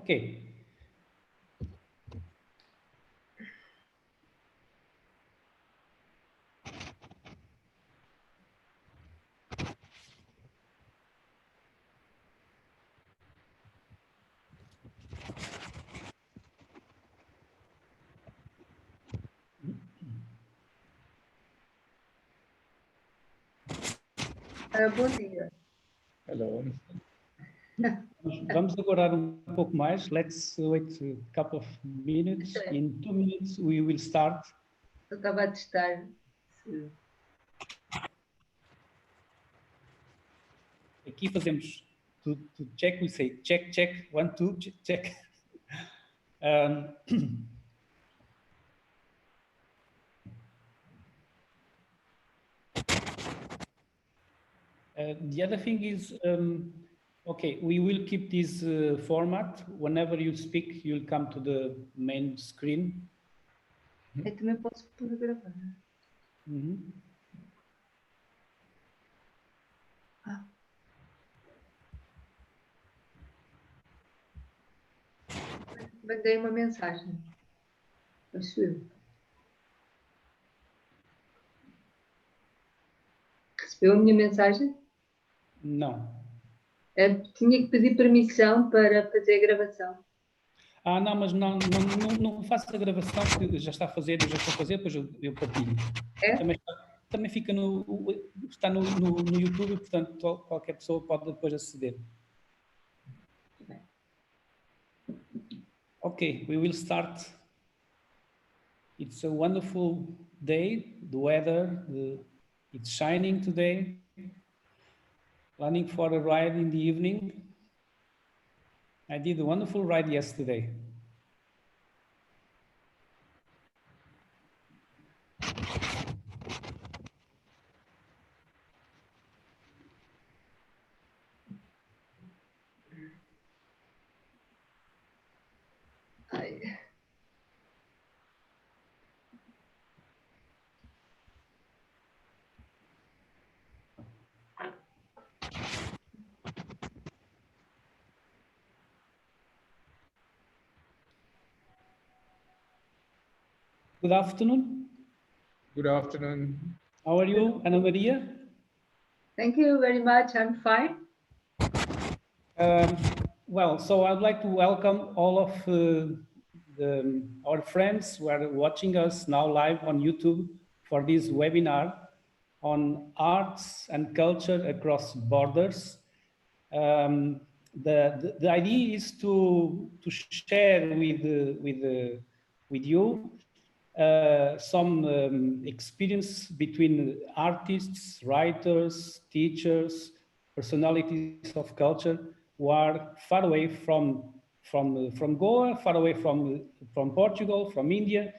Okay. Bom dia. Hello. Vamos aguardar pouco mais. Let's wait a couple of minutes. In 2 minutes we will start. Eu estava a testar. Aqui fazemos to check, we say check, check, 1, 2, check. The other thing is, okay, we will keep this format. Whenever you speak, you'll come to the main screen. Eu também posso pôr a gravar. Mandei uma mensagem. Acho eu. Recebeu a minha mensagem? Não. Tinha que pedir permissão para fazer a gravação. Não, mas não faço a gravação, porque já está a fazer, eu já estou a fazer, depois eu partilho. É? Também fica está no YouTube, portanto qualquer pessoa pode depois aceder. Okay, we will start. It's a wonderful day. The weather, it's shining today. Planning for a ride in the evening. I did a wonderful ride yesterday. Good afternoon. Good afternoon. How are you, Ana Maria? Thank you very much. I'm fine. Well, so I'd like to welcome all of our friends who are watching us now live on YouTube for this webinar on arts and culture across borders. The idea is to share with you some experience between artists, writers, teachers, personalities of culture who are far away from Goa, far away from Portugal, from India.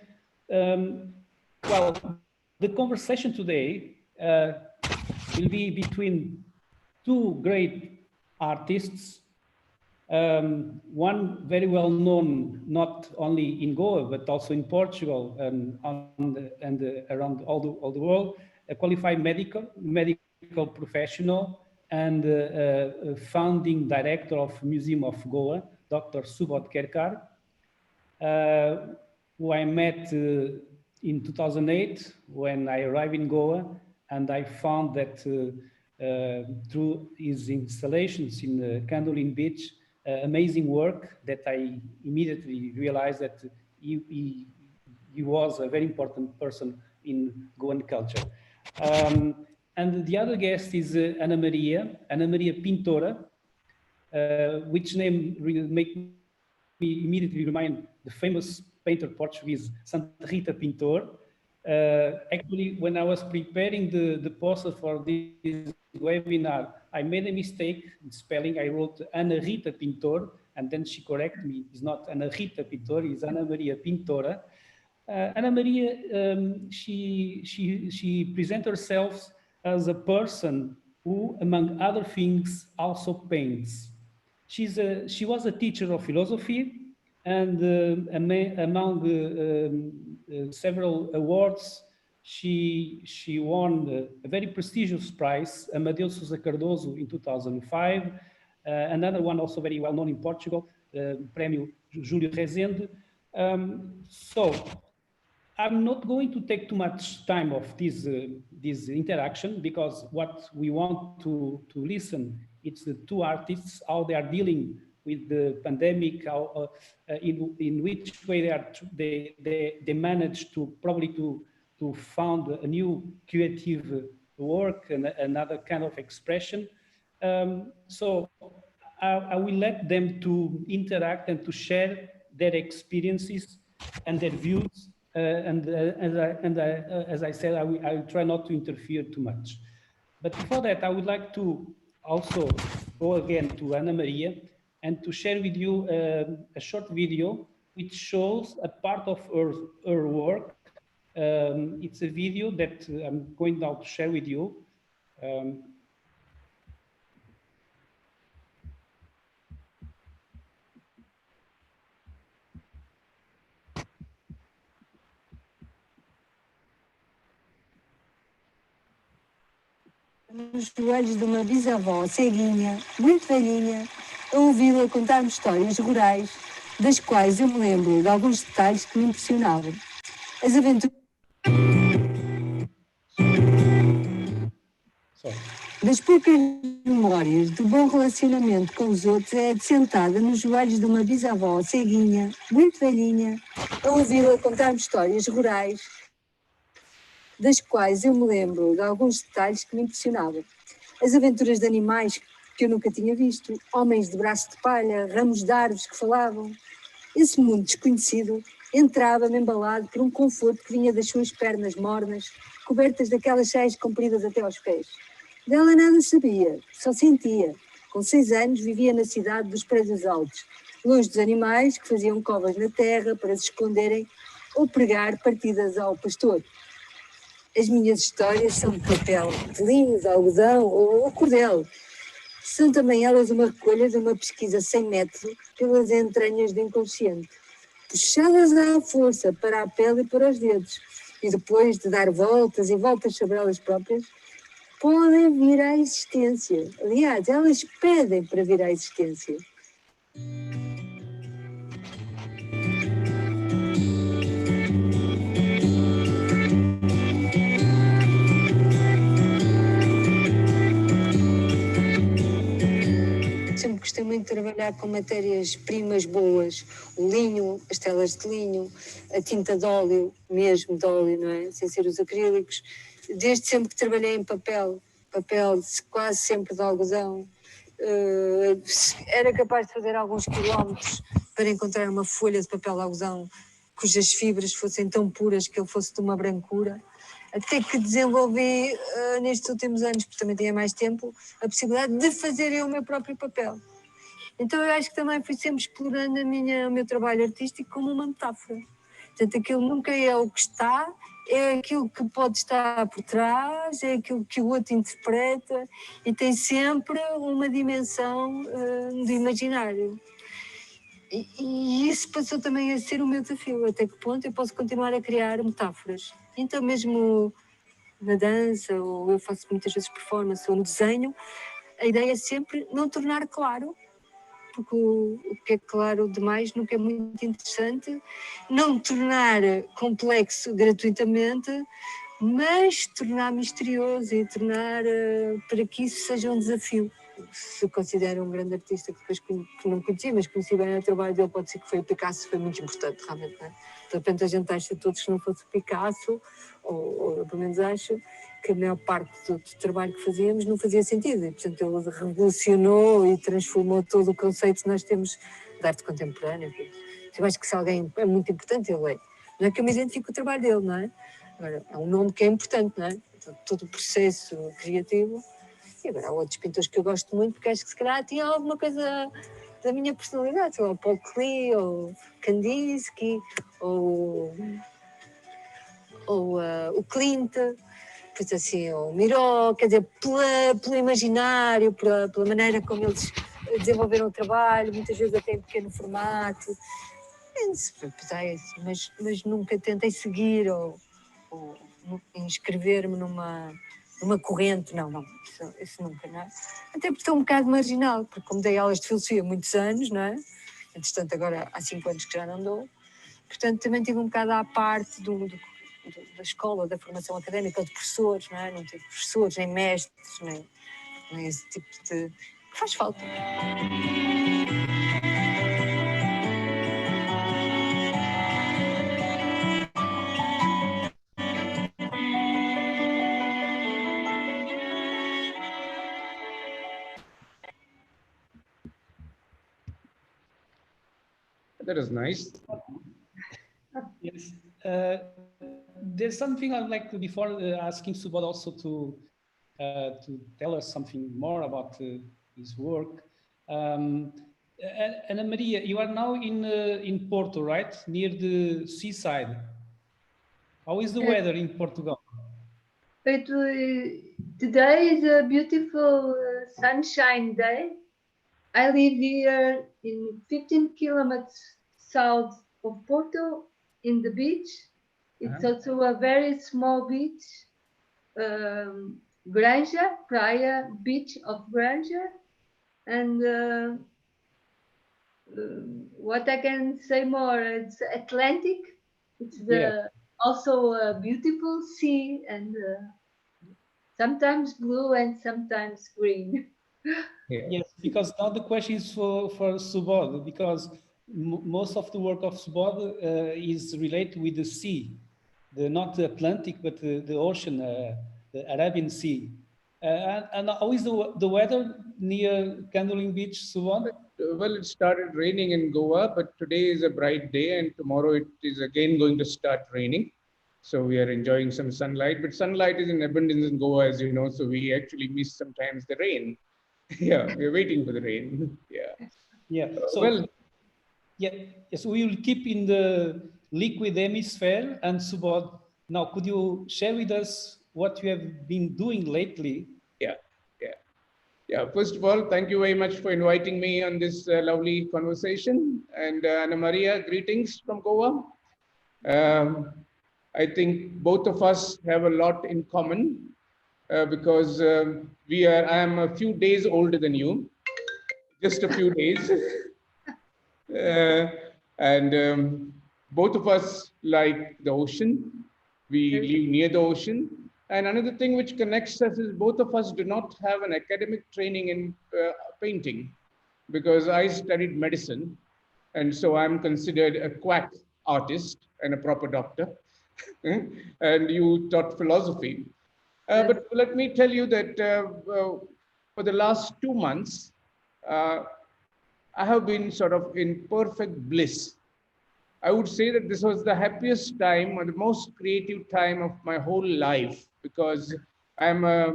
Well, the conversation today will be between two great artists. One very well known, not only in Goa, but also in Portugal and around all the world, a qualified medical professional and founding director of Museum of Goa, Dr. Subodh Kerkar, who I met in 2008 when I arrived in Goa, and I found that through his installations in Candolin Beach, amazing work that I immediately realized that he was a very important person in Goan culture. And the other guest is Ana Maria Pintora, which name will make me immediately remind the famous painter Portuguese, Santa Rita Pintor. Actually, when I was preparing the poster for this webinar, I made a mistake in spelling. I wrote Ana Rita Pintor, and then she corrected me. It's not Ana Rita Pintor, it's Ana Maria Pintora. Ana Maria, she presents herself as a person who, among other things, also paints. She was a teacher of philosophy, and among several awards, she won a very prestigious prize, Amadeu Sousa Cardoso in 2005, another one also very well known in Portugal, Prémio Júlio Rezende. So I'm not going to take too much time of this interaction, because what we want to listen, it's the two artists, how they are dealing with the pandemic, how, in which way they manage to probably to found a new creative work and another kind of expression. So I will let them to interact and to share their experiences and their views. As I said, I will try not to interfere too much. But before that, I would like to also go again to Ana Maria and to share with you a short video which shows a part of her work. It's a video that I'm going now to share with you. Nos joelhos de uma bisavó ceguinha, muito velhinha, a ouvi-la contar-me histórias rurais, das quais eu me lembro de alguns detalhes que me impressionavam. As aventuras das poucas memórias do bom relacionamento com os outros é de sentada nos joelhos de uma bisavó ceguinha, muito velhinha, a ouvi-la contar-me histórias rurais, das quais eu me lembro de alguns detalhes que me impressionavam. As aventuras de animais que eu nunca tinha visto, homens de braço de palha, ramos de árvores que falavam. Esse mundo desconhecido entrava-me embalado por um conforto que vinha das suas pernas mornas, cobertas daquelas saias compridas até aos pés. Dela nada sabia, só sentia. Com 6 anos vivia na cidade dos prédios altos, longe dos animais que faziam covas na terra para se esconderem ou pregar partidas ao pastor. As minhas histórias são de papel, de linho, de algodão ou cordel. São também elas uma recolha de uma pesquisa sem método pelas entranhas do inconsciente, puxadas à força para a pele e para os dedos, e depois de dar voltas e voltas sobre elas próprias, podem vir à existência. Aliás, elas pedem para vir à existência. Sempre gostei muito de trabalhar com matérias-primas boas, o linho, as telas de linho, a tinta de óleo, mesmo de óleo, não é? Sem ser os acrílicos. Desde sempre que trabalhei em papel quase sempre de algodão, era capaz de fazer alguns quilómetros para encontrar uma folha de papel de algodão cujas fibras fossem tão puras que ele fosse de uma brancura. Até que desenvolvi, nestes últimos anos, porque também tinha mais tempo, a possibilidade de fazer eu o meu próprio papel. Então eu acho que também fui sempre explorando o meu trabalho artístico como uma metáfora. Portanto, aquilo nunca é o que está, é aquilo que pode estar por trás, é aquilo que o outro interpreta e tem sempre uma dimensão de imaginário. E isso passou também a ser o meu desafio, até que ponto eu posso continuar a criar metáforas. Então mesmo na dança, ou eu faço muitas vezes performance, ou no desenho, a ideia é sempre não tornar claro, porque o que é claro demais nunca é muito interessante, não tornar complexo gratuitamente, mas tornar misterioso e tornar para que isso seja um desafio. Se considero um grande artista que depois que não conheci, mas conheci bem o trabalho dele, pode ser que foi o Picasso, foi muito importante realmente, não é? De repente a gente acha todos que não fosse o Picasso, ou eu pelo menos acho que a maior parte do trabalho que fazíamos não fazia sentido, e portanto ele revolucionou e transformou todo o conceito que nós temos de arte contemporânea. Eu acho que se alguém é muito importante, ele é. Não é que eu me identifique com o trabalho dele, não é? Agora, é um nome que é importante, não é? Todo o processo criativo. E agora há outros pintores que eu gosto muito, porque acho que se calhar tinha alguma coisa da minha personalidade, sei lá, o Paul Klee, ou Kandinsky, ou o Klimt, pois assim, ou o Miró, quer dizer, pelo imaginário, pela maneira como eles desenvolveram o trabalho, muitas vezes até em pequeno formato, mas nunca tentei seguir ou inscrever-me numa corrente, não, isso nunca, não é? Até porque estou um bocado marginal, porque como dei aulas de filosofia há muitos anos, não é? entretanto agora há 5 anos que já não dou, portanto também estive um bocado à parte da escola, da formação académica, ou de professores, não é? Não tive professores, nem mestres, nem esse tipo de... que faz falta. That is nice. Yes. There's something I'd like to, before asking Subodh also to tell us something more about his work. Ana Maria, you are now in Porto, right? Near the seaside. How is the weather in Portugal? Today is a beautiful sunshine day. I live here in 15 kilometers south of Porto in the beach. It's also a very small beach, Granja, Praia Beach of Granja. And what I can say more, it's Atlantic. It's also a beautiful sea, and sometimes blue and sometimes green. Yes, because now the question is for Subodh, because most of the work of Subodh is related with the sea, not the Atlantic, but the ocean, the Arabian Sea. And how is the weather near Candling Beach, Subodh? Well, it started raining in Goa, but today is a bright day, and tomorrow it is again going to start raining. So we are enjoying some sunlight, but sunlight is in abundance in Goa, as you know, so we actually miss sometimes the rain. Yeah, we're waiting for the rain. Yeah. Yeah. So, yes, we will keep in the liquid hemisphere. And Subodh, now could you share with us what you have been doing lately? Yeah. First of all, thank you very much for inviting me on this lovely conversation. And Ana Maria, greetings from Goa. I think both of us have a lot in common because I am a few days older than you, just a few days. And both of us like the ocean. We live near the ocean. And another thing which connects us is both of us do not have an academic training in painting, because I studied medicine. And so I'm considered a quack artist and a proper doctor. And you taught philosophy. But let me tell you that for the last 2 months, I have been sort of in perfect bliss. I would say that this was the happiest time or the most creative time of my whole life, because I'm a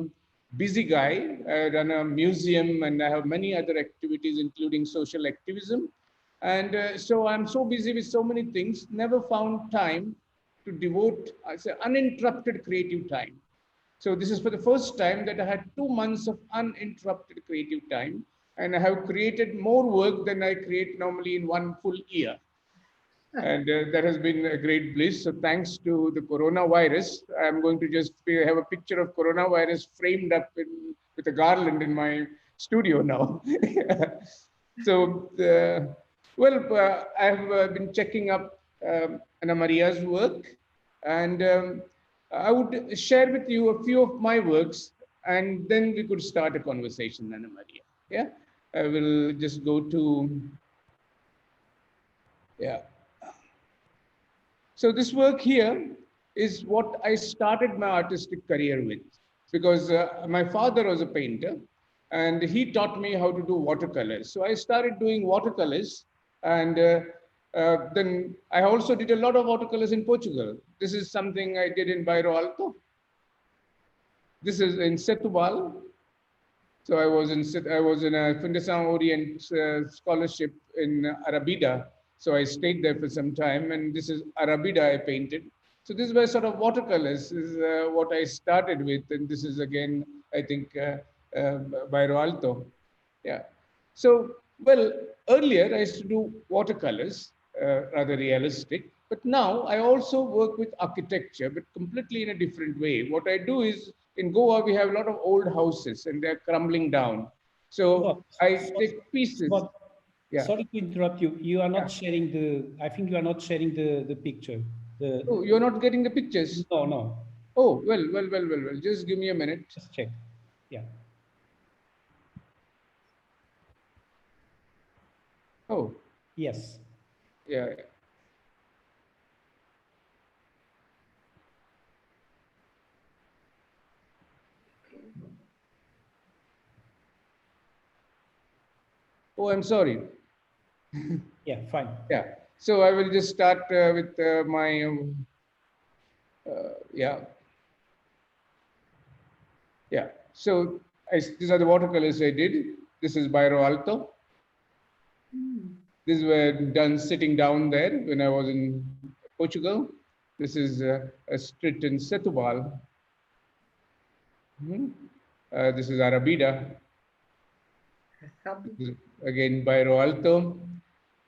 busy guy. I run a museum and I have many other activities, including social activism. And so I'm so busy with so many things, never found time to devote, I say, uninterrupted creative time. So this is for the first time that I had 2 months of uninterrupted creative time, and I have created more work than I create normally in one full year. And that has been a great bliss. So thanks to the coronavirus, I'm going to just have a picture of coronavirus framed up with a garland in my studio now. So, I've been checking up Ana Maria's work, and I would share with you a few of my works, and then we could start a conversation, Ana Maria. Yeah, I will just go to, yeah. So this work here is what I started my artistic career with, because my father was a painter and he taught me how to do watercolors. So I started doing watercolors, and then I also did a lot of watercolors in Portugal. This is something I did in Bairro Alto. This is in Setúbal. So I was in a Fundação Orient scholarship in Arabida. So I stayed there for some time, and this is Arabida I painted. So this was sort of watercolors, this is what I started with, and this is again, I think, Bairro Alto. Yeah. So, well, earlier I used to do watercolors, rather realistic, but now I also work with architecture, but completely in a different way. What I do is, in Goa, we have a lot of old houses and they're crumbling down. So I take pieces. Yeah. Sorry to interrupt you. You are not sharing the, I think you are not sharing the picture. Oh, you're not getting the pictures? No, no. Oh, well. Just give me a minute. Just check. Yeah. Oh. Yes. Yeah. Oh, I'm sorry. Yeah, fine. Yeah. So I will just start with my, yeah. Yeah. So these are the watercolors I did. This is Bairro Alto. These were done sitting down there when I was in Portugal. This is a street in Setúbal. This is Arabida. This is again Bairro Alto.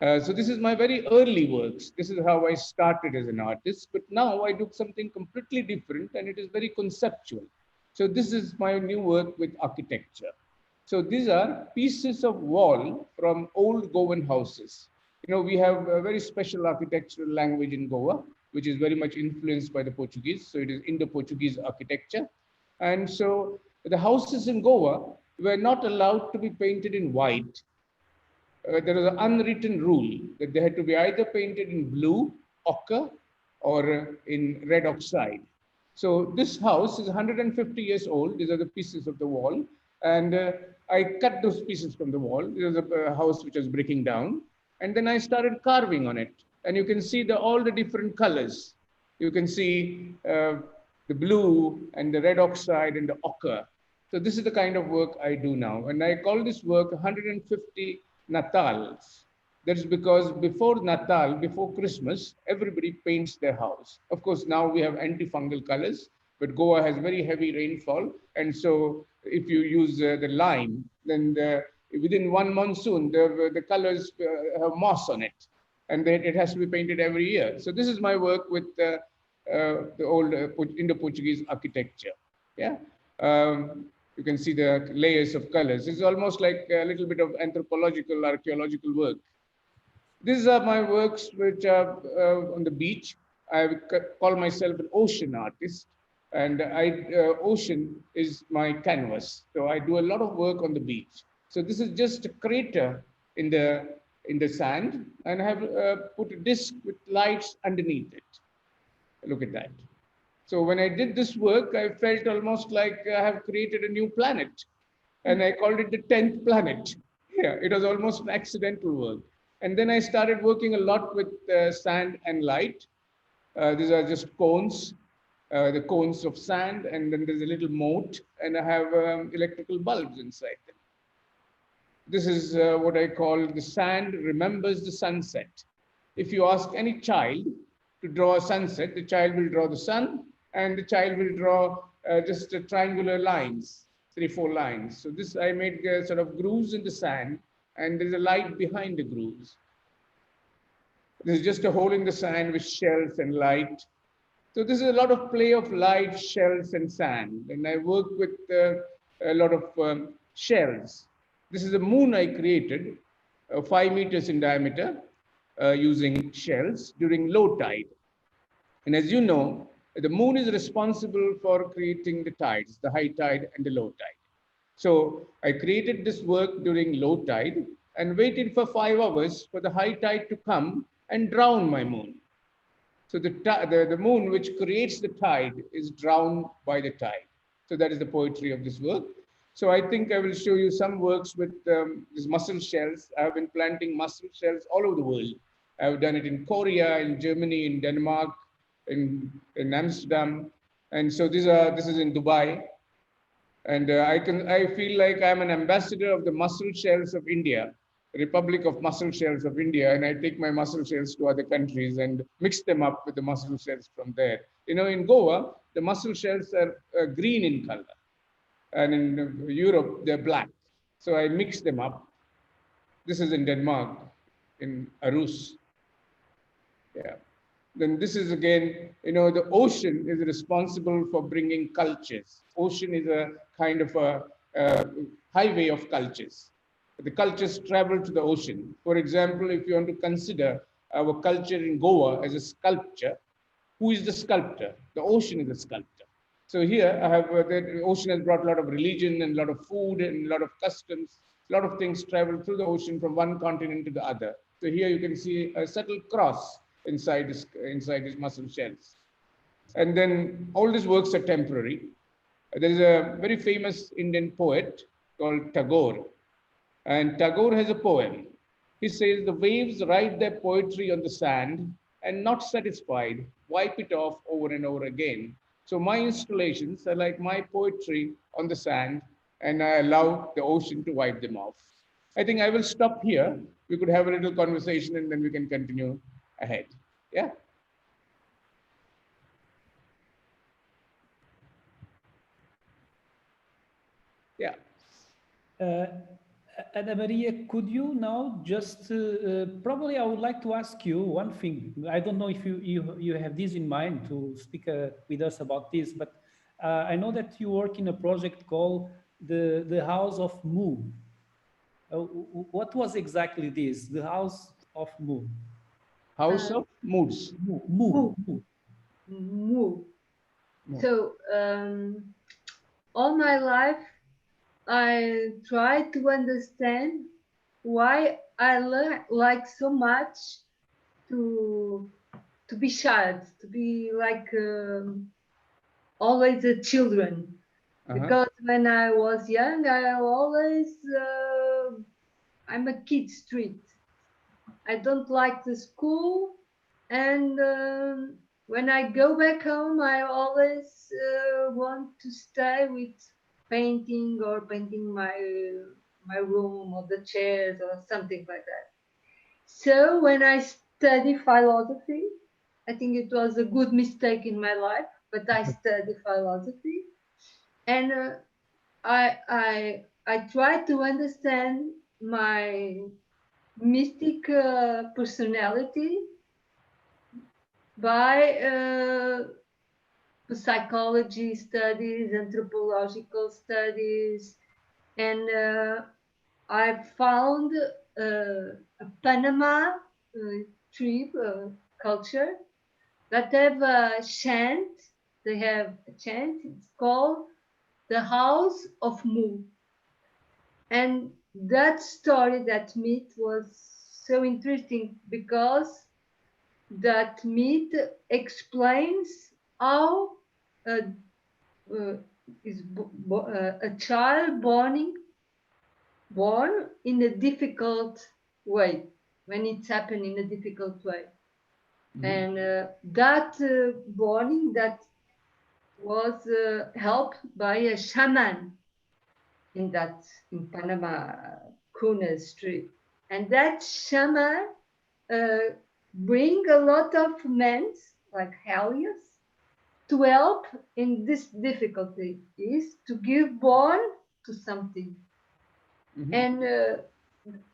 So this is my very early works. This is how I started as an artist. But now I do something completely different, and it is very conceptual. So this is my new work with architecture. So these are pieces of wall from old Goan houses. You know, we have a very special architectural language in Goa, which is very much influenced by the Portuguese. So it is Indo-Portuguese architecture. And so the houses in Goa were not allowed to be painted in white. There was an unwritten rule that they had to be either painted in blue, ochre, or in red oxide. So this house is 150 years old. These are the pieces of the wall. And I cut those pieces from the wall. There was a house which was breaking down. And then I started carving on it. And you can see all the different colors. You can see the blue and the red oxide and the ochre. So this is the kind of work I do now. And I call this work 150 Natals. That's because before Natal, before Christmas, everybody paints their house. Of course, now we have antifungal colors, but Goa has very heavy rainfall. And so if you use the lime, then within one monsoon, the colors have moss on it. And then it has to be painted every year. So this is my work with the old Indo-Portuguese architecture. Yeah. You can see the layers of colors. It's almost like a little bit of anthropological, archaeological work. These are my works which are on the beach. I call myself an ocean artist, and ocean is my canvas. So I do a lot of work on the beach. So this is just a crater in the sand, and I have put a disc with lights underneath it. Look at that. So when I did this work, I felt almost like I have created a new planet. And I called it the 10th planet. Yeah, it was almost an accidental work. And then I started working a lot with sand and light. These are just cones, the cones of sand, and then there's a little moat, and I have electrical bulbs inside them. This is what I call the sand remembers the sunset. If you ask any child to draw a sunset, the child will draw the sun, and the child will draw just triangular lines, 3-4 lines. So this, I made sort of grooves in the sand, and there's a light behind the grooves. There's just a hole in the sand with shells and light. So this is a lot of play of light, shells, and sand. And I work with a lot of shells. This is a moon I created, 5 meters in diameter, using shells during low tide. And as you know, the moon is responsible for creating the tides, the high tide and the low tide. So I created this work during low tide and waited for 5 hours for the high tide to come and drown my moon. So the moon which creates the tide is drowned by the tide. So that is the poetry of this work. So I think I will show you some works with these mussel shells. I have been planting mussel shells all over the world. I have done it in Korea, in Germany, in Denmark, in Amsterdam. And so this is in Dubai. And I feel like I'm an ambassador of the mussel shells of India, Republic of Mussel Shells of India, and I take my mussel shells to other countries and mix them up with the mussel shells from there. You know, in Goa, the mussel shells are green in color, and in Europe, they're black. So I mix them up. This is in Denmark, in Aarhus. Yeah. Then this is again, you know, the ocean is responsible for bringing cultures. Ocean is a kind of a highway of cultures. the cultures travel to the ocean. For example, if you want to consider our culture in Goa as a sculpture, who is the sculptor? The ocean is the sculptor. So here I have the ocean has brought a lot of religion and a lot of food and a lot of customs. A lot of things travel through the ocean from one continent to the other. So here you can see a subtle cross inside his mussel shells. And then all these works are temporary. There is a very famous Indian poet called Tagore. And Tagore has a poem. He says, the waves write their poetry on the sand and not satisfied, wipe it off over and over again. So my installations are like my poetry on the sand, and I allow the ocean to wipe them off. I think I will stop here. We could have a little conversation and then we can continue ahead. Yeah. Yeah. Ana Maria, could you now just, probably I would like to ask you one thing. I don't know if you have this in mind to speak with us about this, but I know that you work in a project called the House of Mu. What was exactly this, the House of Mu? House of Moods. Mu. So all my life, I try to understand why I like so much to be child, to be like always a children. Because when I was young, I always I'm a kid street. I don't like the school, and when I go back home, I always want to stay with painting or painting my room or the chairs or something like that. So when I study philosophy, I think it was a good mistake in my life, but I study philosophy, and I try to understand my mystic personality by psychology studies, anthropological studies, and I found a Panama tribe culture that have a chant. They have a chant. It's called the House of Mu. And that story, that myth was so interesting because that myth explains how a child born in a difficult way, when it's happened in a difficult way. And that born that was helped by a shaman in Panama Kuna Street. And that shaman bring a lot of men like Helios to help in this difficulty, is to give born to something. And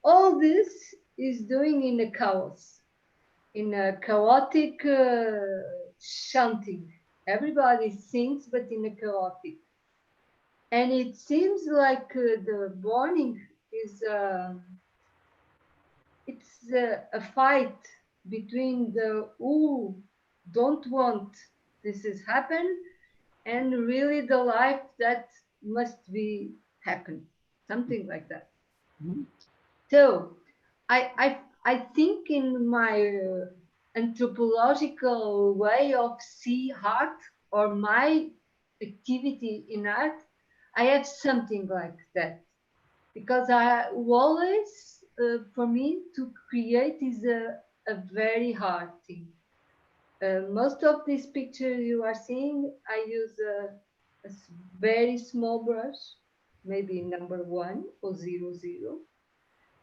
all this is doing in a chaos, in a chaotic chanting. Everybody sings, but in a chaotic. And it seems like the burning is it's a fight between the who don't want this is happen and really the life that must be happen, something like that. So I think in my anthropological way of see art or my activity in art, I have something like that, because I always, for me to create is a very hard thing. Most of these pictures you are seeing, I use a very small brush, maybe number 1 or 00.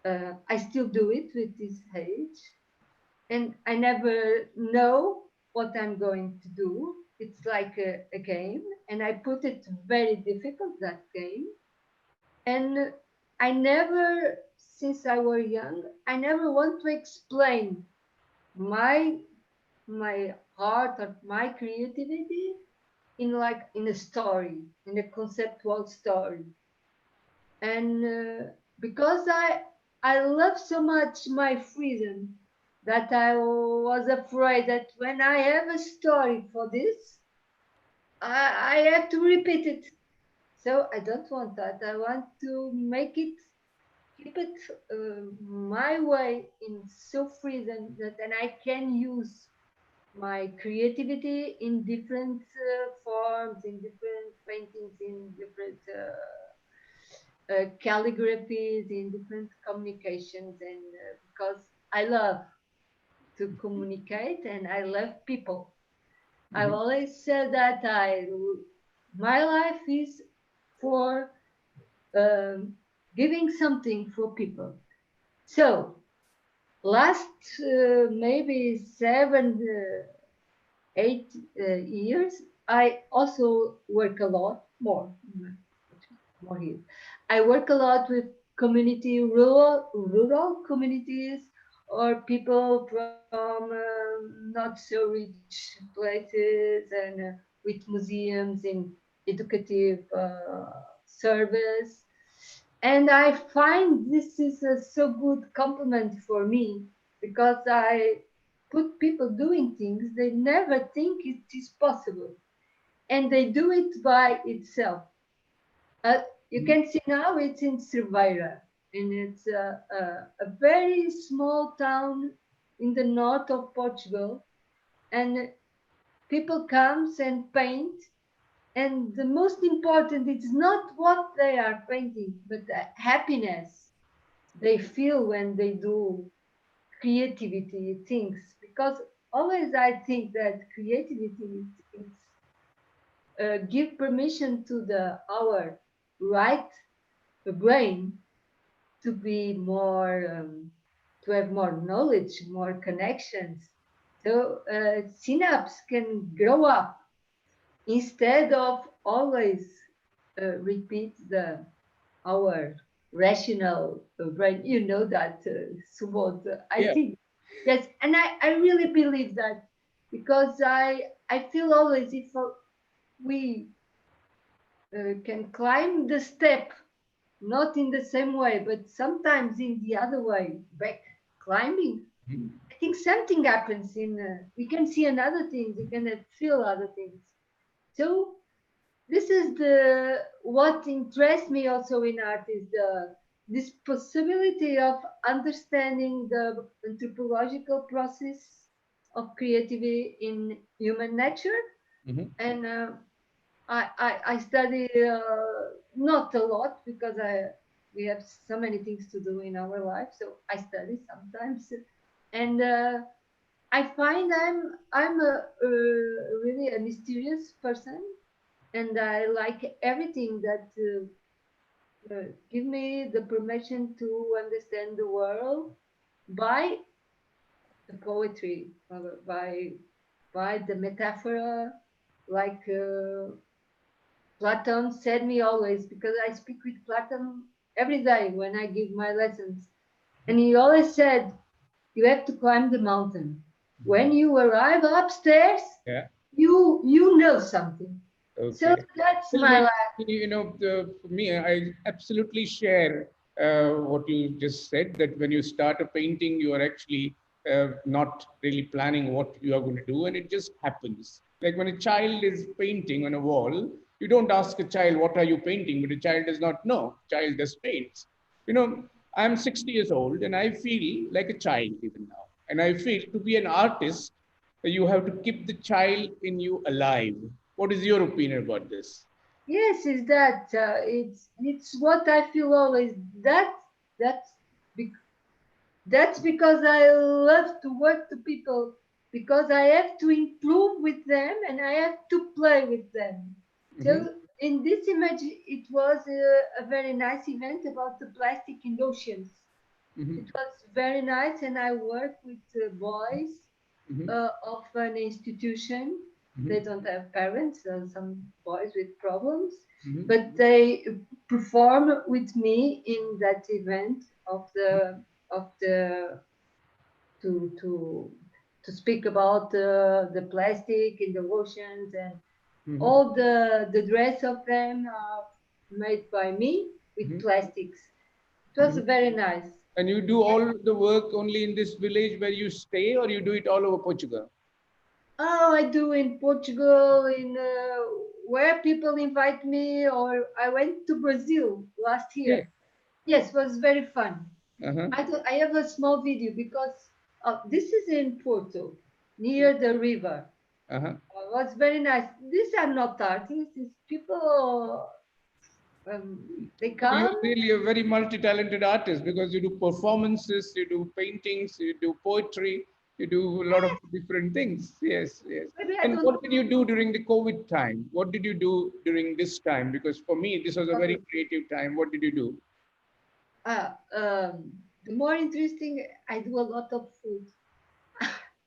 I still do it with this age, and I never know what I'm going to do. It's like a game, and I put it very difficult, that game. And I never, since I was young, I never want to explain my art or my creativity in a story, in a conceptual story. And because I love so much my freedom that I was afraid that when I have a story for this, I have to repeat it. So I don't want that. I want to make it, keep it my way in so freedom that then I can use my creativity in different forms, in different paintings, in different calligraphies, in different communications, and because I love to communicate and I love people. I've always said that my life is for giving something for people. So last maybe 8 years, I also work a lot more here. I work a lot with rural communities or people from not so rich places and with museums in educative service. And I find this is a so good compliment for me because I put people doing things they never think it is possible, and they do it by itself. You can see now it's in Cerveira, and it's a very small town in the north of Portugal, and people comes and paint, and the most important is not what they are painting, but the happiness they feel when they do creativity things. Because always I think that creativity is give permission to the our right brain to be more to have more knowledge, more connections, so synapse can grow up instead of always repeat the our rational brain. You know that, Subodh. I think yes, and I really believe that because I feel always if we can climb the step not in the same way, but sometimes in the other way, back climbing. I think something happens in. We can see another things. We can feel other things. So this is the what interests me also in art is the this possibility of understanding the anthropological process of creativity in human nature. And I study not a lot because we have so many things to do in our life. So I study sometimes, and I find I'm a really a mysterious person, and I like everything that give me the permission to understand the world by the poetry, by the metaphor, like. Platon said me always, because I speak with Platon every day when I give my lessons. And he always said, you have to climb the mountain. When you arrive upstairs, you know something. Okay. So that's my life. For me, I absolutely share what you just said, that when you start a painting, you are actually not really planning what you are going to do, and it just happens. Like when a child is painting on a wall, you don't ask a child, what are you painting? But a child does not know. Child just paints. I'm 60 years old and I feel like a child even now. And I feel to be an artist, you have to keep the child in you alive. What is your opinion about this? Yes, is that it's what I feel always. That's because I love to work to people, because I have to improve with them and I have to play with them. So in this image, it was a very nice event about the plastic in oceans. It was very nice, and I work with boys of an institution. They don't have parents, some boys with problems, but they perform with me in that event of the to speak about the plastic in the oceans, and all the dress of them are made by me with plastics. It was very nice. And you do all the work only in this village where you stay, or you do it all over Portugal? Oh, I do in Portugal, in where people invite me, or I went to Brazil last year. Yeah. Yes, it was very fun. Uh-huh. I have a small video because this is in Porto, near the river. Uh-huh. It was very nice. These are not artists. These people, they You're come. really a very multi-talented artist, because you do performances, you do paintings, you do poetry, you do a lot of different things. Yes, yes. Maybe I And don't. what did you do during the COVID time? What did you do during this time? Because for me, this was a very creative time. What did you do? The more interesting, I do a lot of food.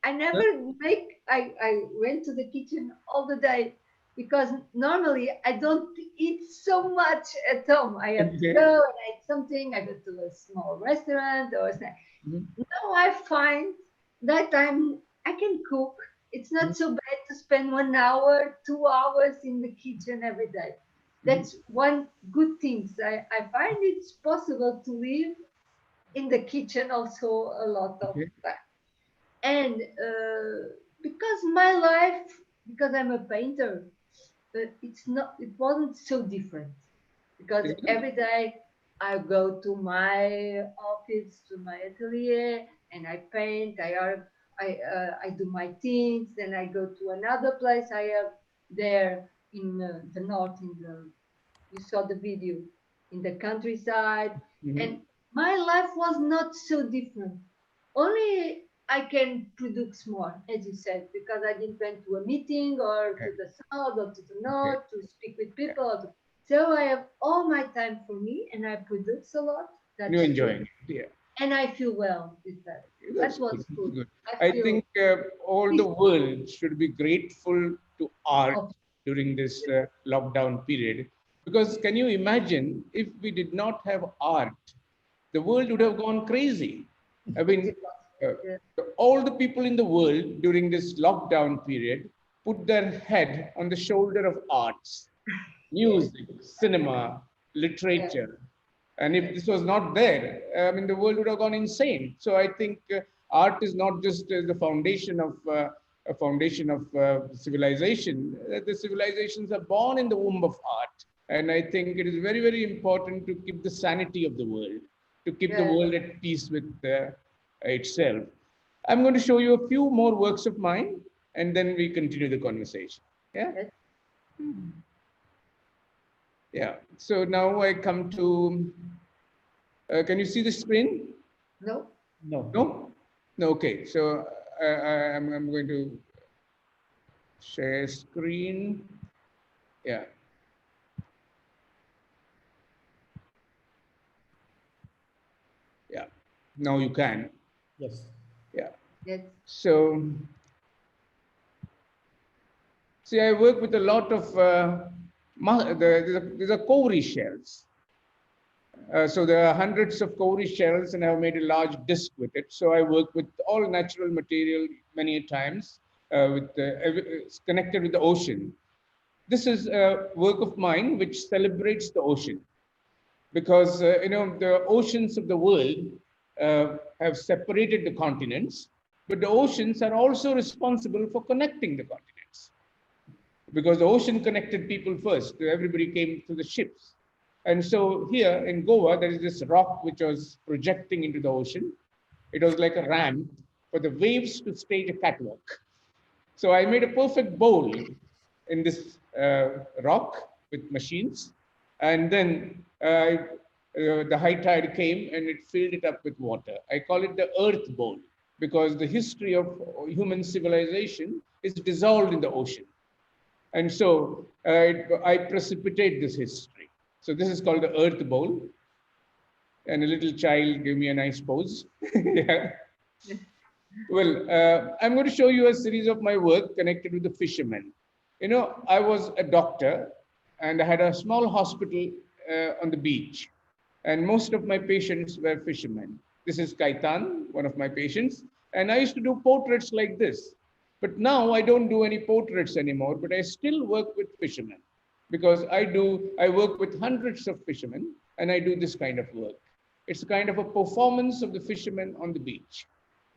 I never Huh? make, I went to the kitchen all the day because normally I don't eat so much at home. I have to Okay. go and eat something. I go to a small restaurant or a snack. Mhm. Now I find that I can cook. It's not so bad to spend 1 hour, 2 hours in the kitchen every day. That's one good thing. I find it's possible to live in the kitchen also a lot of Okay. time. And because my life, because I'm a painter, it wasn't so different. Because Is it? every day I go to my office, to my atelier, and I paint. I do my things. Then I go to another place. I have there in the north, you saw the video, in the countryside, Mhm. and my life was not so different. Only I can produce more, as you said, because I didn't went to a meeting or to Okay. the south or to the Okay. north to speak with Yeah. people. So I have all my time for me, and I produce a lot. You're That's true, enjoying it. Yeah. and I feel well with that. That That's good. was That's good. good. I I feel think all the peaceful. world should be grateful to art Of during this lockdown period. Because can you imagine, if we did not have art, the world would have gone crazy. I it's mean, uh, impossible. Yeah. all the people in the world during this lockdown period put their head on the shoulder of arts, Yes. music, cinema, Yes. literature. And if Yes. this was not there, I mean, the world would have gone insane. So I think art is not just the foundation of civilization. The civilizations are born in the womb of art, and I think it is very, very important to keep the sanity of the world, to keep the Yes. world at peace with itself. I'm going to show you a few more works of mine, and then we continue the conversation. Yeah. Yes. Yeah. So now I come to, can you see the screen? No. No. No? No, okay. So I'm going to share screen. Yeah. Yeah. Now you can. Yes. Yeah. Yes. So, see, I work with a lot of, there's a cowrie shells. So there are hundreds of cowrie shells, and I've made a large disc with it. So I work with all natural material many times, it's connected with the ocean. This is a work of mine which celebrates the ocean, because the oceans of the world have separated the continents, but the oceans are also responsible for connecting the continents, because the ocean connected people first. Everybody came through the ships. And so here in Goa, there is this rock which was projecting into the ocean. It was like a ramp for the waves to stage a catwalk. So I made a perfect bowl in this rock with machines. And then the high tide came and it filled it up with water. I call it the Earth Bowl, because the history of human civilization is dissolved in the ocean. And so I precipitate this history. So this is called the Earth Bowl. And a little child gave me a nice pose. Yeah. Well, I'm going to show you a series of my work connected with the fishermen. I was a doctor, and I had a small hospital on the beach. And most of my patients were fishermen. This is Kaitan, one of my patients. And I used to do portraits like this. But now I don't do any portraits anymore, but I still work with fishermen, because I work with hundreds of fishermen, and I do this kind of work. It's a kind of a performance of the fishermen on the beach.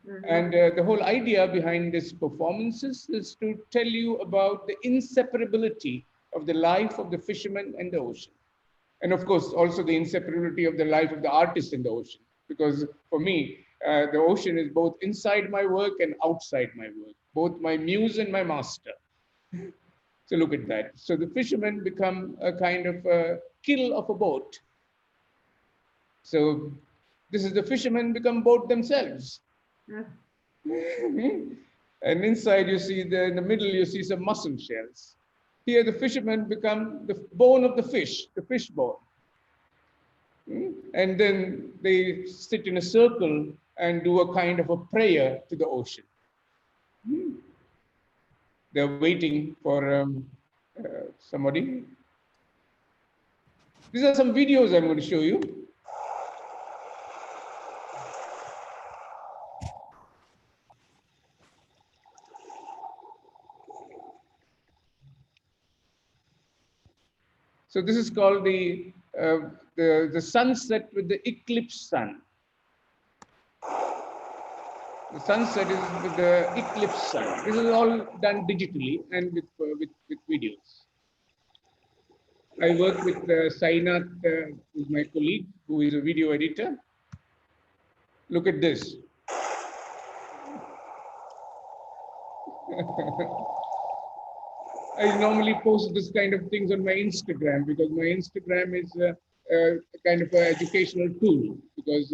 Mhm. And the whole idea behind this performances is to tell you about the inseparability of the life of the fisherman and the ocean. And of course, also the inseparability of the life of the artist in the ocean. Because for me, the ocean is both inside my work and outside my work, both my muse and my master. So look at that. So the fishermen become a kind of a kill of a boat. So this is the fishermen become boat themselves. Yeah. And inside you see in the middle you see some mussel shells. Here the fishermen become the bone of the fish bone. And then they sit in a circle and do a kind of a prayer to the ocean. They're waiting for somebody. These are some videos I'm going to show you. So this is called the sunset with the eclipse sun. The sunset is with the eclipse sun. This is all done digitally and with videos. I work with Sainath, who's my colleague, who is a video editor. Look at this. I normally post this kind of things on my Instagram because my Instagram is a kind of an educational tool. Because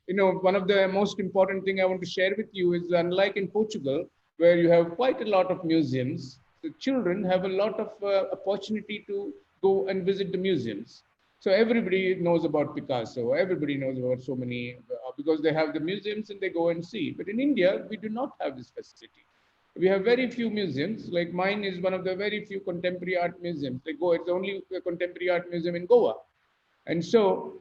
one of the most important thing I want to share with you is, unlike in Portugal, where you have quite a lot of museums, the children have a lot of opportunity to go and visit the museums. So everybody knows about Picasso. Everybody knows about so many because they have the museums and they go and see. But in India, we do not have this facility. We have very few museums. Like mine is one of the very few contemporary art museums. It's the only contemporary art museum in Goa. And so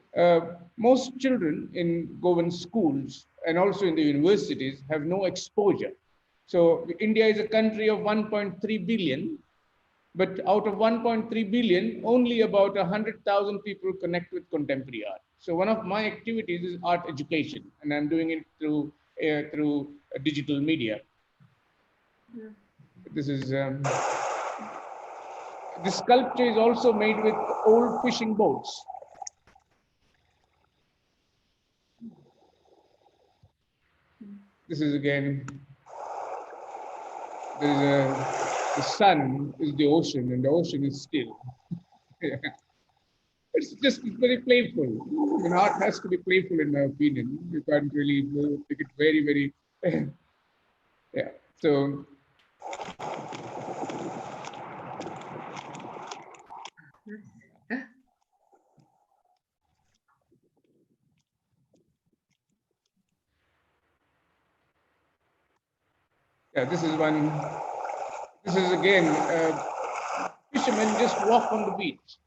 most children in Goan schools and also in the universities have no exposure. So India is a country of 1.3 billion, but out of 1.3 billion, only about 100,000 people connect with contemporary art. So one of my activities is art education, and I'm doing it through digital media. Yeah. This is this sculpture is also made with old fishing boats. This is again, the sun is the ocean and the ocean is still. It's very playful. Art has to be playful in my opinion. You can't really take it very, very, yeah. So, yeah, this is one. This is again, fishermen just walk on the beach.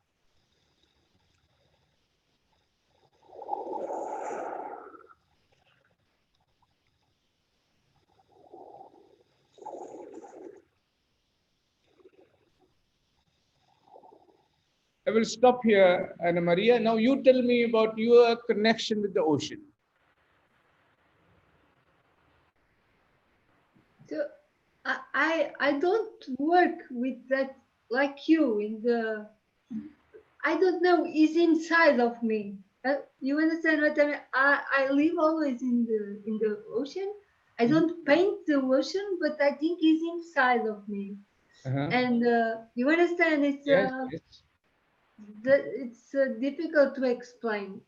I will stop here, Anna Maria. Now you tell me about your connection with the ocean. So I don't work with that like you in the. I don't know. It's inside of me. You understand what I mean? I live always in the ocean. I don't paint the ocean, but I think it's inside of me. And you understand? It's Yes, yes. it's difficult to explain.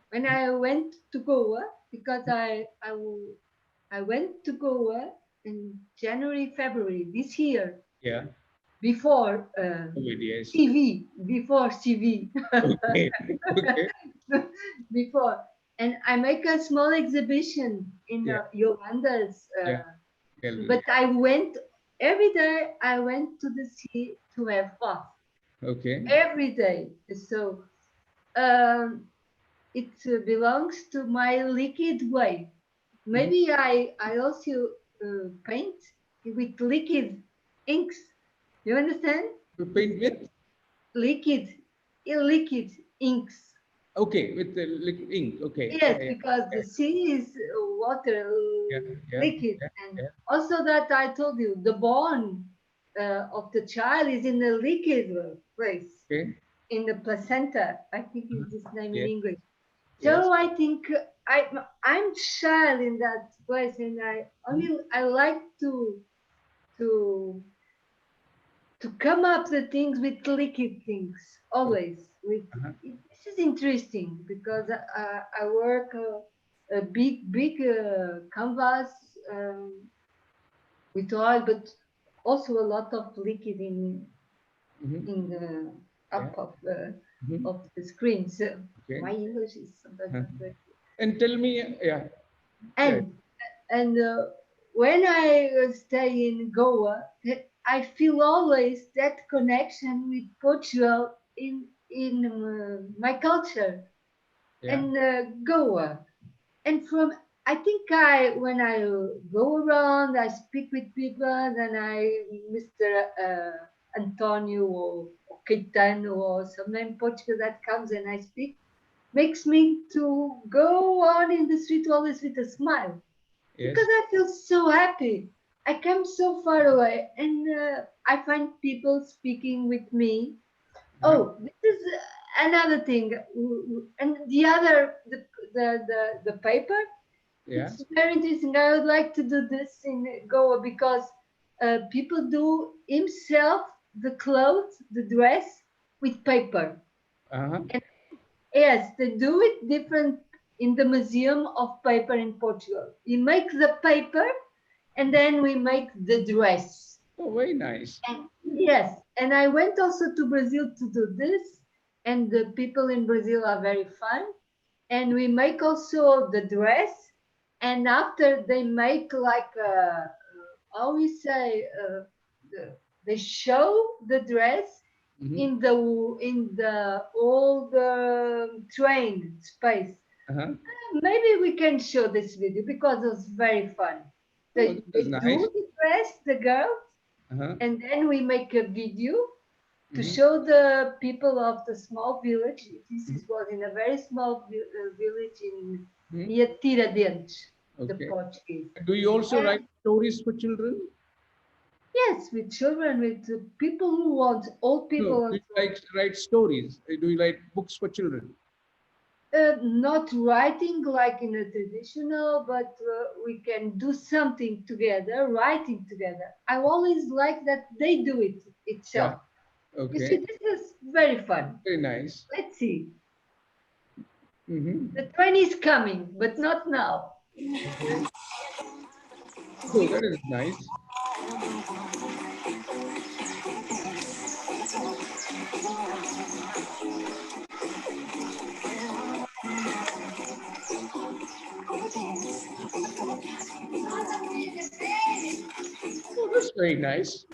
When I went to Goa, because I went to Goa in January, February this year. Yeah. Before Yes. TV, before TV. Okay. Okay. Before, and I make a small exhibition in Yolanda's. But I went every day. I went to the sea to have fun. Okay. Every day. So it belongs to my liquid way. Maybe I also paint with liquid inks. You understand? You paint with Liquid inks. Okay, with the ink. Okay. Yes, because the sea is water, liquid. And also that I told you, the bone of the child is in the liquid place, in the placenta. I think is this name in English. So I think I'm child in that place, and I like to come up the things with liquid things always. With this is interesting because I work a big canvas with oil, but also a lot of liquid in the up of the screen. So my English is sometimes not very good. And tell me, And when I stay in Goa, I feel always that connection with Portugal in my culture and Goa. And from I think when I go around, I speak with people, and Mr. Antonio or Caetano or someone in Portugal that comes and I speak, makes me to go on in the street always with a smile. Because I feel so happy. I come so far away, and I find people speaking with me. Oh, this is another thing, and the paper. It's very interesting. I would like to do this in Goa because people do himself the clothes, the dress with paper. And yes, they do it different in the Museum of Paper in Portugal. We make the paper and then we make the dress. Oh, very nice. Yes, and I went also to Brazil to do this, and the people in Brazil are very fun. And we make also the dress, and after they make like how we say they show the dress in the old train space. Maybe we can show this video because it's very fun. They do the dress, the girls, and then we make a video to show the people of the small village. This was in a very small village near Tiradentes, the Portuguese. Do you also write stories for children? Yes, with children, with people who want, old people. Do you write stories? Do you write books for children? Not writing like in a traditional, but we can do something together, writing together. I always like that they do it itself. You see, this is very fun. Very nice. Let's see. The train is coming, but not now. Oh, that is nice. Oh, that's very nice.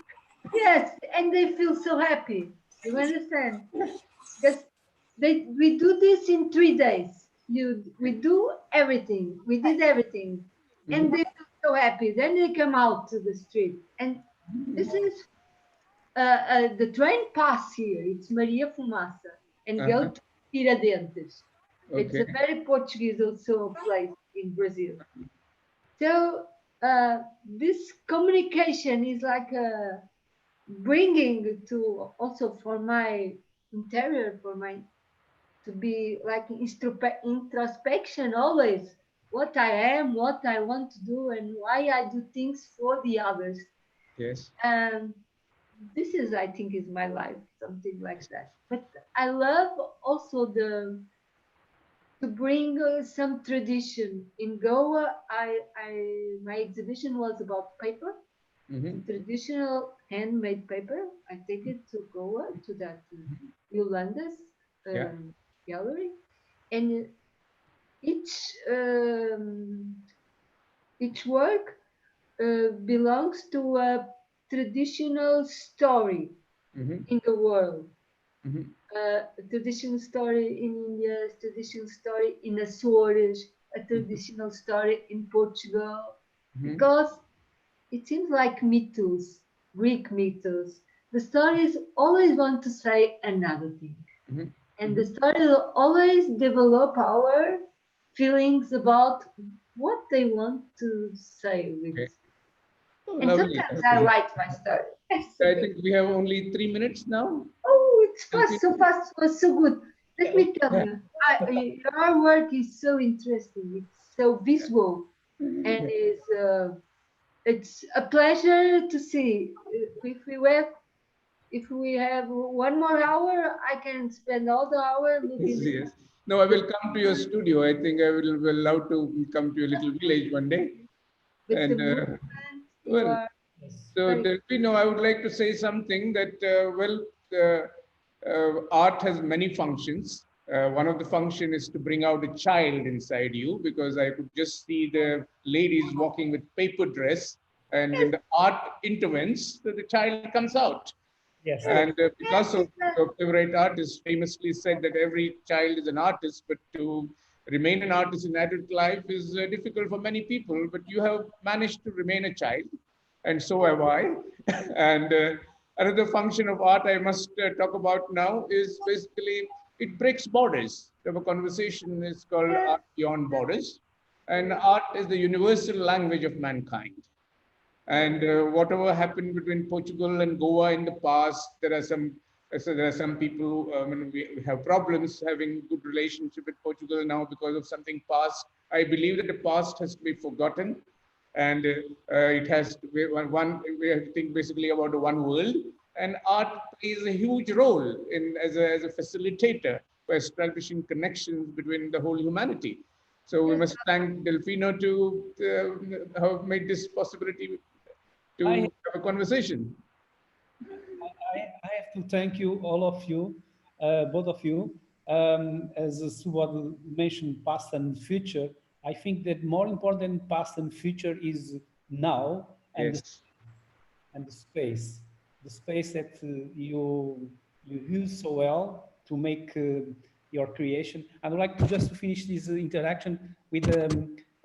Yes, and they feel so happy. You understand? Because we do this in 3 days. We do everything. We did everything, and they feel so happy. Then they come out to the street, and this is the train pass here. It's Maria Fumaça, and go to Tiradentes. It's a very Portuguese also place in Brazil. So this communication is like bringing to also for my interior, to be like introspection always. What I am, what I want to do, and why I do things for the others. Yes. This is, I think, is my life, something like that. But I love also to bring some tradition. In Goa, my exhibition was about paper, traditional handmade paper. I take it to Goa, to that Yolanda's gallery, and each work belongs to a traditional story in the world. A traditional story in India, a traditional story in Azores, a traditional story in Portugal, because it seems like mythos, Greek mythos. The stories always want to say another thing. And the story will always develop our feelings about what they want to say with Okay. it. Oh, And lovely. sometimes I write my story. I think we have only 3 minutes now. Oh, it's fast, so fast, it was so good. Let me tell Yeah. you, your work is so interesting. It's so visual, and it's a pleasure to see. If we have 1 more hour, I can spend all the hour looking at Yes. No, I will come to your studio. I think I will love to come to your little village one day. with the And movement. You well, are so very Delphino, I would like to say something that art has many functions. One of the function is to bring out a child inside you, because I could just see the ladies walking with paper dress, and when the art intervenes, the child comes out. Yes. And yes, Picasso, your favorite artist, famously said that every child is an artist, but to remain an artist in adult life is difficult for many people. But you have managed to remain a child, and so have I. And another function of art I must talk about now is basically it breaks borders. We have a conversation is called Art Beyond Borders, and art is the universal language of mankind. And whatever happened between Portugal and Goa in the past, there are some people we have problems having good relationship with Portugal now because of something past. I believe that the past has to be forgotten, and it has to be we have to think basically about the one world. And art plays a huge role in as a facilitator for establishing connections between the whole humanity. So we must thank Delfino to have made this possibility to I, have a conversation. I have to thank you, all of you, both of you. As Subodh mentioned, past and future. I think that more important than past and future is now and Yes, the space that you use so well to make your creation. I would like to just to finish this interaction with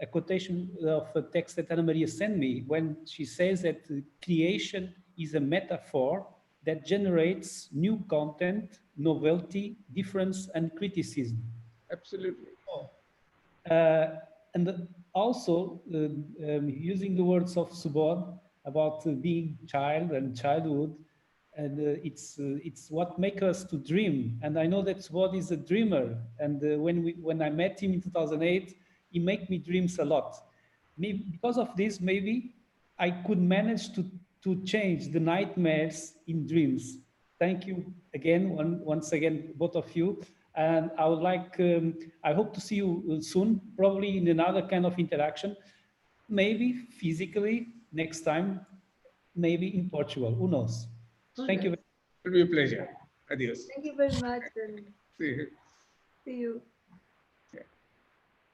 a quotation of a text that Ana Maria sent me when she says that creation is a metaphor that generates new content, novelty, difference, and criticism. absolutely. Uh, and also using the words of Subodh about being child and childhood, and it's what makes us to dream. And I know that Subodh is a dreamer. And when I met him in 2008, he made me dreams a lot. Maybe because of this, maybe I could manage to change the nightmares in dreams. Thank you again, once again, both of you. And I would like, I hope to see you soon, probably in another kind of interaction, maybe physically next time, maybe in Portugal, who knows? Thank you. It will be a pleasure. Adios. Thank you very much, and See you. see you.